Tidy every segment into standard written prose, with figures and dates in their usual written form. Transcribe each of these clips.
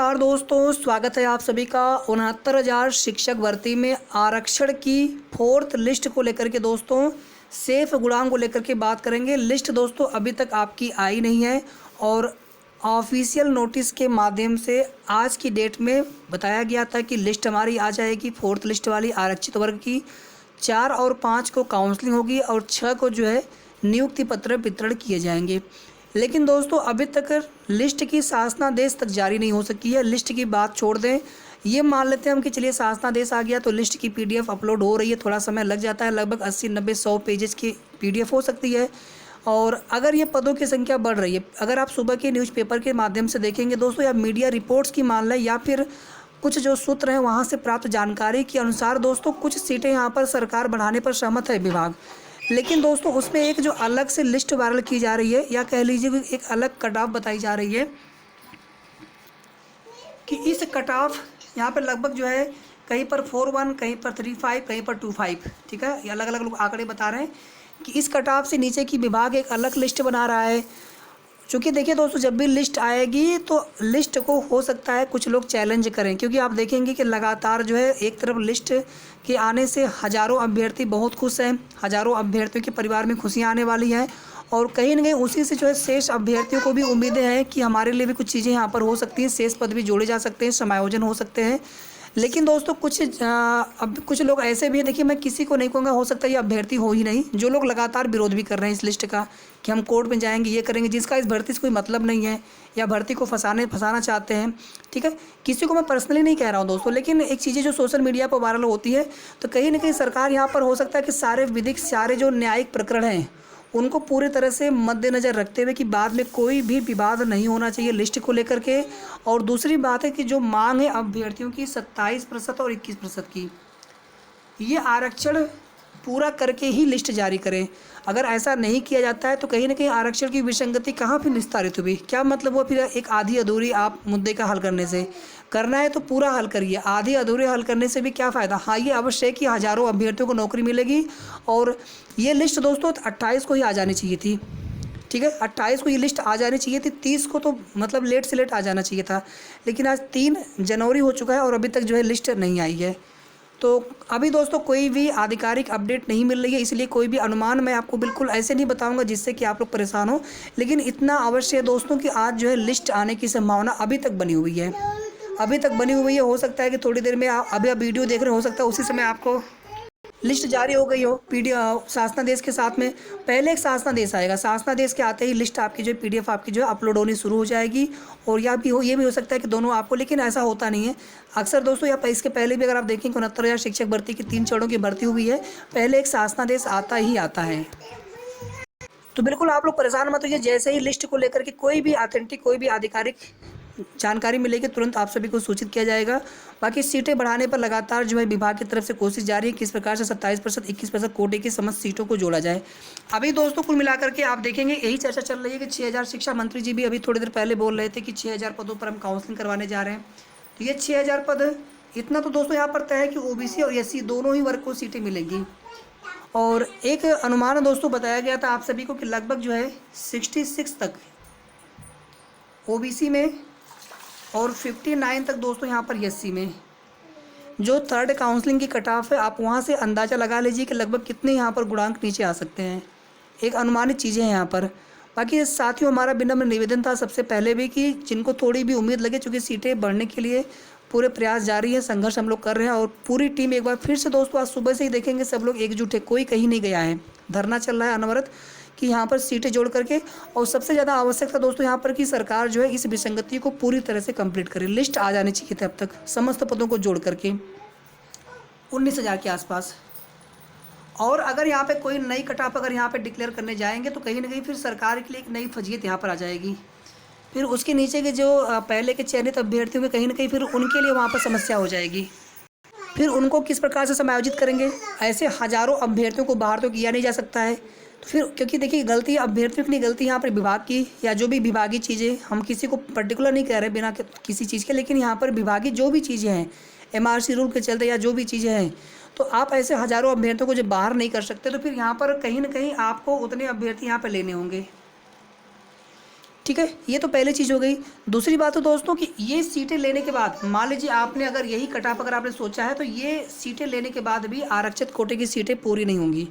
नमस्कार दोस्तों, स्वागत है आप सभी का 69,000 शिक्षक भर्ती में आरक्षण की फोर्थ लिस्ट को लेकर के। दोस्तों सेफ गुणांक को लेकर के बात करेंगे। लिस्ट दोस्तों अभी तक आपकी आई नहीं है और ऑफिशियल नोटिस के माध्यम से आज की डेट में बताया गया था कि लिस्ट हमारी आ जाएगी फोर्थ लिस्ट वाली आरक्षित वर्ग की। 4 और 5 को काउंसलिंग होगी और 6 को जो है नियुक्ति पत्र वितरण किए जाएंगे। लेकिन दोस्तों अभी तक लिस्ट की शासनादेश तक जारी नहीं हो सकी है। लिस्ट की बात छोड़ दें, ये मान लेते हैं हम कि चलिए शासनादेश आ गया तो लिस्ट की पीडीएफ अपलोड हो रही है, थोड़ा समय लग जाता है, लगभग 80-90-100 पेजेस की पीडीएफ हो सकती है। और अगर ये पदों की संख्या बढ़ रही है, अगर आप सुबह के न्यूज़पेपर के माध्यम से देखेंगे दोस्तों या मीडिया रिपोर्ट्स की मान लें या फिर कुछ जो सूत्र हैं वहाँ से प्राप्त जानकारी के अनुसार दोस्तों कुछ सीटें यहाँ पर सरकार बढ़ाने पर सहमत है विभाग। लेकिन दोस्तों उसमें एक जो अलग से लिस्ट वायरल की जा रही है या कह लीजिए एक अलग कट ऑफ बताई जा रही है कि इस कट ऑफ यहाँ पर लगभग जो है कहीं पर 41, कहीं पर 35, कहीं पर 25, ठीक है, ये अलग अलग लोग आंकड़े बता रहे हैं कि इस कट ऑफ से नीचे की विभाग एक अलग लिस्ट बना रहा है। क्योंकि देखिए दोस्तों जब भी लिस्ट आएगी तो लिस्ट को हो सकता है कुछ लोग चैलेंज करें, क्योंकि आप देखेंगे कि लगातार जो है एक तरफ लिस्ट के आने से हज़ारों अभ्यर्थी बहुत खुश हैं, हज़ारों अभ्यर्थियों के परिवार में खुशियां आने वाली हैं और कहीं ना कहीं उसी से जो है शेष अभ्यर्थियों को भी उम्मीदें हैं कि हमारे लिए भी कुछ चीज़ें यहाँ पर हो सकती हैं, शेष पद भी जोड़े जा सकते हैं, समायोजन हो सकते हैं। लेकिन दोस्तों अब कुछ लोग ऐसे भी हैं, देखिए मैं किसी को नहीं कहूँगा, हो सकता है ये अभ्यर्थी हो ही नहीं, जो लोग लगातार विरोध भी कर रहे हैं इस लिस्ट का कि हम कोर्ट में जाएंगे, ये करेंगे, जिसका इस भर्ती से कोई मतलब नहीं है या भर्ती को फंसाना चाहते हैं। ठीक है, किसी को मैं पर्सनली नहीं कह रहा हूँ दोस्तों, लेकिन एक चीज़ें जो सोशल मीडिया पर वायरल होती है तो कहीं ना कहीं सरकार यहाँ पर हो सकता है कि सारे विधिक सारे जो न्यायिक प्रकरण हैं उनको पूरी तरह से मद्देनज़र रखते हुए कि बाद में कोई भी विवाद नहीं होना चाहिए लिस्ट को लेकर के। और दूसरी बात है कि जो मांग है अभ्यर्थियों की 27% और 21% की, ये आरक्षण पूरा करके ही लिस्ट जारी करें। अगर ऐसा नहीं किया जाता है तो कहीं ना कहीं आरक्षण की विसंगति कहाँ फिर निस्तारित हुई, क्या मतलब वो फिर एक आधी अधूरी आप मुद्दे का हल करने से, करना है तो पूरा हल करिए, आधी अधूरे हल करने से भी क्या फ़ायदा। हाँ ये अवश्य है कि हज़ारों अभ्यर्थियों को नौकरी मिलेगी और ये लिस्ट दोस्तों 28 को ही आ जानी चाहिए थी, ठीक है, 28 को ये लिस्ट आ जानी चाहिए थी, 30 को तो मतलब लेट से लेट आ जाना चाहिए था, लेकिन आज 3 जनवरी हो चुका है और अभी तक जो है लिस्ट नहीं आई है। तो अभी दोस्तों कोई भी आधिकारिक अपडेट नहीं मिल रही है, इसलिए कोई भी अनुमान मैं आपको बिल्कुल ऐसे नहीं बताऊंगा जिससे कि आप लोग परेशान हो। लेकिन इतना अवश्य है दोस्तों कि आज जो है लिस्ट आने की संभावना अभी तक बनी हुई है, अभी तक बनी हुई है। हो सकता है कि थोड़ी देर में अभी आप वीडियो देख रहे हो सकता है उसी समय आपको लिस्ट जारी हो गई हो शासनादेश के साथ में। पहले एक शासनादेश आएगा, शासनादेश के आते ही लिस्ट आपकी जो पीडीएफ आपकी जो है अपलोड होनी शुरू हो जाएगी और ये भी हो सकता है कि दोनों आपको, लेकिन ऐसा होता नहीं है अक्सर दोस्तों। या इसके पहले भी अगर आप देखें 69,000 शिक्षक भर्ती की 3 चरणों की भर्ती हुई है, पहले एक शासनादेश आता ही आता है। तो बिल्कुल आप लोग परेशान मत होइए, जैसे ही लिस्ट को लेकर के कोई भी ऑथेंटिक कोई भी आधिकारिक जानकारी मिलेगी तुरंत आप सभी को सूचित किया जाएगा। बाकी सीटें बढ़ाने पर लगातार जो है विभाग की तरफ से कोशिश जारी है, किस प्रकार से 27%, 21% कोटे की समस्त सीटों को जोड़ा जाए। अभी दोस्तों कुल मिलाकर के आप देखेंगे यही चर्चा चल रही है कि 6,000 शिक्षा मंत्री जी भी अभी थोड़ी देर पहले बोल रहे थे कि 6,000 पदों पर हम काउंसलिंग करवाने जा रहे हैं। तो ये 6,000 पद इतना तो दोस्तों यहाँ पर तय है कि ओबीसी और एससी दोनों ही वर्ग को सीटें मिलेंगी। और एक अनुमान दोस्तों बताया गया था आप सभी को कि लगभग जो है 66 तक ओबीसी में और 59 तक दोस्तों यहाँ पर एससी में जो थर्ड काउंसलिंग की कट ऑफ है, आप वहाँ से अंदाज़ा लगा लीजिए कि लगभग कितने यहाँ पर गुणांक नीचे आ सकते हैं। एक अनुमानित चीज़ें हैं यहाँ पर। बाकी साथियों हमारा विनम्र निवेदन था सबसे पहले भी कि जिनको थोड़ी भी उम्मीद लगे, चूँकि सीटें बढ़ने के लिए पूरे प्रयास जारी है, संघर्ष हम लोग कर रहे हैं और पूरी टीम एक बार फिर से दोस्तों आज सुबह से ही देखेंगे सब लोग एकजुट है, कोई कहीं नहीं गया है, धरना चल रहा है अनवरत कि यहाँ पर सीटें जोड़ करके। और सबसे ज़्यादा आवश्यकता दोस्तों यहाँ पर कि सरकार जो है इस विसंगति को पूरी तरह से कंप्लीट करे। लिस्ट आ जानी चाहिए थी अब तक समस्त पदों को जोड़ करके 19,000 के आसपास। और अगर यहाँ पे कोई नई कट ऑफ अगर यहाँ पे डिक्लेयर करने जाएंगे तो कहीं ना कहीं फिर सरकार के लिए एक नई फजीयत यहाँ पर आ जाएगी। फिर उसके नीचे के जो पहले के चयनित अभ्यर्थियों के कहीं ना कहीं फिर उनके लिए वहाँ पर समस्या हो जाएगी। फिर उनको किस प्रकार से समायोजित करेंगे, ऐसे हज़ारों अभ्यर्थियों को बाहर तो किया नहीं जा सकता है। तो फिर क्योंकि देखिए गलती अभ्यर्थियों की नहीं, गलती यहाँ पर विभाग की या जो भी विभागीय चीज़ें, हम किसी को पर्टिकुलर नहीं कह रहे बिना किसी चीज़ के, लेकिन यहाँ पर विभागीय जो भी चीज़ें हैं एमआरसी रूल के चलते या जो भी चीज़ें हैं, तो आप ऐसे हज़ारों अभ्यर्थियों को जब बाहर नहीं कर सकते तो फिर यहाँ पर कहीं ना कहीं आपको उतने अभ्यर्थी यहाँ पर लेने होंगे। ठीक है, ये तो पहली चीज़ हो गई। दूसरी बात तो दोस्तों कि ये सीटें लेने के बाद मान लीजिए आपने अगर यही कट ऑफ अगर आपने सोचा है तो ये सीटें लेने के बाद भी आरक्षित कोटे की सीटें पूरी नहीं होंगी।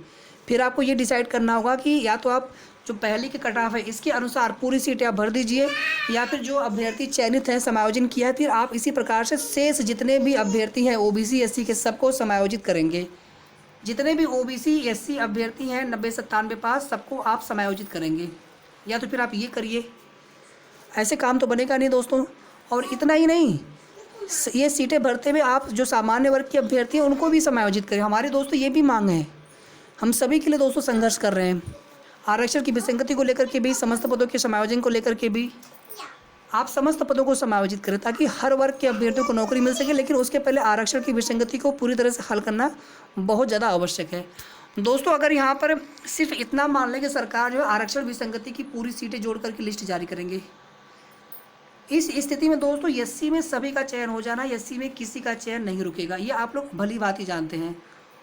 फिर आपको ये डिसाइड करना होगा कि या तो आप जो पहले के कट ऑफ है इसके अनुसार पूरी सीटें आप भर दीजिए, या फिर जो अभ्यर्थी चयनित है समायोजन किया है फिर आप इसी प्रकार से शेष जितने भी अभ्यर्थी हैं ओबीसी एससी के सबको समायोजित करेंगे। जितने भी ओबीसी एससी अभ्यर्थी हैं 90-97 पास सबको आप समायोजित करेंगे, या तो फिर आप ये करिए। ऐसे काम तो बनेगा नहीं दोस्तों। और इतना ही नहीं, ये सीटें भरते हुए आप जो सामान्य वर्ग के अभ्यर्थी हैं उनको भी समायोजित करें। हमारे दोस्तों ये भी मांग है, हम सभी के लिए दोस्तों संघर्ष कर रहे हैं। आरक्षण की विसंगति को लेकर के भी, समस्त पदों के समायोजन को लेकर के भी आप समस्त पदों को समायोजित करें ताकि हर वर्ग के अभ्यर्थियों को नौकरी मिल सके। लेकिन उसके पहले आरक्षण की विसंगति को पूरी तरह से हल करना बहुत ज़्यादा आवश्यक है दोस्तों। अगर यहाँ पर सिर्फ इतना मान लें कि सरकार जो है आरक्षण विसंगति की पूरी सीटें जोड़ करके लिस्ट जारी करेंगे, इस स्थिति में दोस्तों एससी में सभी का चयन हो जाना, एससी में किसी का चयन नहीं रुकेगा, ये आप लोग भली बात ही जानते हैं।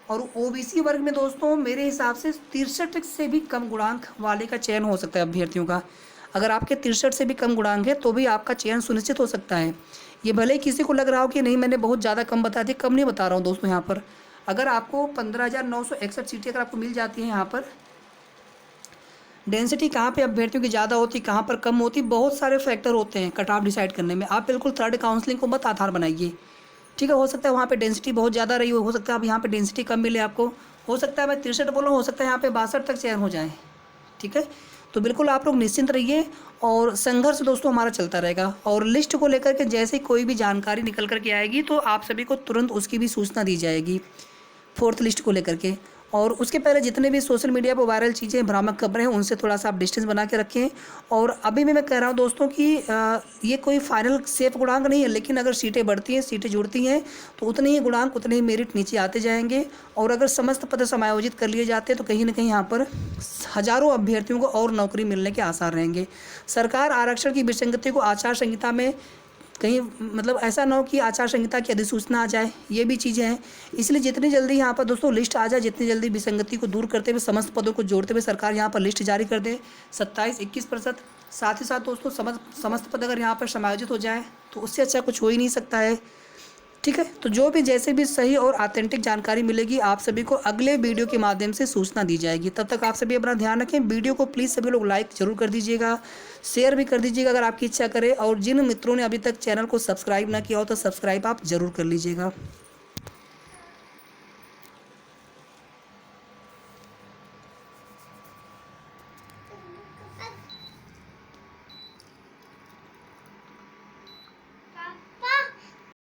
और ओबीसी वर्ग में दोस्तों मेरे हिसाब से 63 से भी कम गुणांक वाले का चयन हो सकता है अभ्यर्थियों का। अगर आपके 63 से भी कम गुणांक है तो भी आपका चयन सुनिश्चित हो सकता है। ये भले ही किसी को लग रहा हो कि नहीं मैंने बहुत ज़्यादा कम बता दी, कम नहीं बता रहा हूँ दोस्तों। यहाँ पर अगर आपको 15,961 सीटें अगर आपको मिल जाती हैं, यहाँ पर डेंसिटी कहाँ पे अभ्यर्थियों की ज़्यादा होती, कहाँ पर कम होती, बहुत सारे फैक्टर होते हैं कट ऑफ डिसाइड करने में। आप बिल्कुल थर्ड काउंसलिंग को मत आधार बनाइए, ठीक है। हो सकता है वहाँ पे डेंसिटी बहुत ज़्यादा रही हो सकता है अब यहाँ पे डेंसिटी कम मिले आपको, हो सकता है मैं 63 बोला, हो सकता है यहाँ पे 62 तक चयन हो जाए, ठीक है। तो बिल्कुल आप लोग निश्चिंत रहिए और संघर्ष दोस्तों हमारा चलता रहेगा। और लिस्ट को लेकर के जैसे कोई भी जानकारी निकल कर के आएगी तो आप सभी को तुरंत उसकी भी सूचना दी जाएगी, 4th लिस्ट को लेकर के। और उसके पहले जितने भी सोशल मीडिया पर वायरल चीज़ें, भ्रामक खबरें हैं, उनसे थोड़ा सा आप डिस्टेंस बना के रखें। और अभी भी मैं कह रहा हूं दोस्तों कि ये कोई फाइनल सेफ गुणांक नहीं है, लेकिन अगर सीटें बढ़ती हैं, सीटें जुड़ती हैं तो उतने ही गुणांक, उतने ही मेरिट नीचे आते जाएंगे। और अगर समस्त पद समायोजित कर लिए जाते हैं तो कहीं ना कहीं यहाँ पर हज़ारों अभ्यर्थियों को और नौकरी मिलने के आसार रहेंगे। सरकार आरक्षण की विसंगति को आचार संहिता में कहीं मतलब ऐसा ना हो कि आचार संहिता की अधिसूचना आ जाए, ये भी चीज़ें हैं। इसलिए जितनी जल्दी यहाँ पर दोस्तों लिस्ट आ जाए, जितनी जल्दी विसंगति को दूर करते हुए समस्त पदों को जोड़ते हुए सरकार यहाँ पर लिस्ट जारी कर दे 27-21%। साथ ही साथ दोस्तों समस्त पद अगर यहाँ पर समायोजित हो जाए तो उससे अच्छा कुछ हो ही नहीं सकता है, ठीक है। तो जो भी जैसे भी सही और ऑथेंटिक जानकारी मिलेगी आप सभी को अगले वीडियो के माध्यम से सूचना दी जाएगी। तब तक आप सभी अपना ध्यान रखें। वीडियो को प्लीज़ सभी लोग लाइक जरूर कर दीजिएगा, शेयर भी कर दीजिएगा अगर आपकी इच्छा करे। और जिन मित्रों ने अभी तक चैनल को सब्सक्राइब ना किया हो तो सब्सक्राइब आप ज़रूर कर लीजिएगा।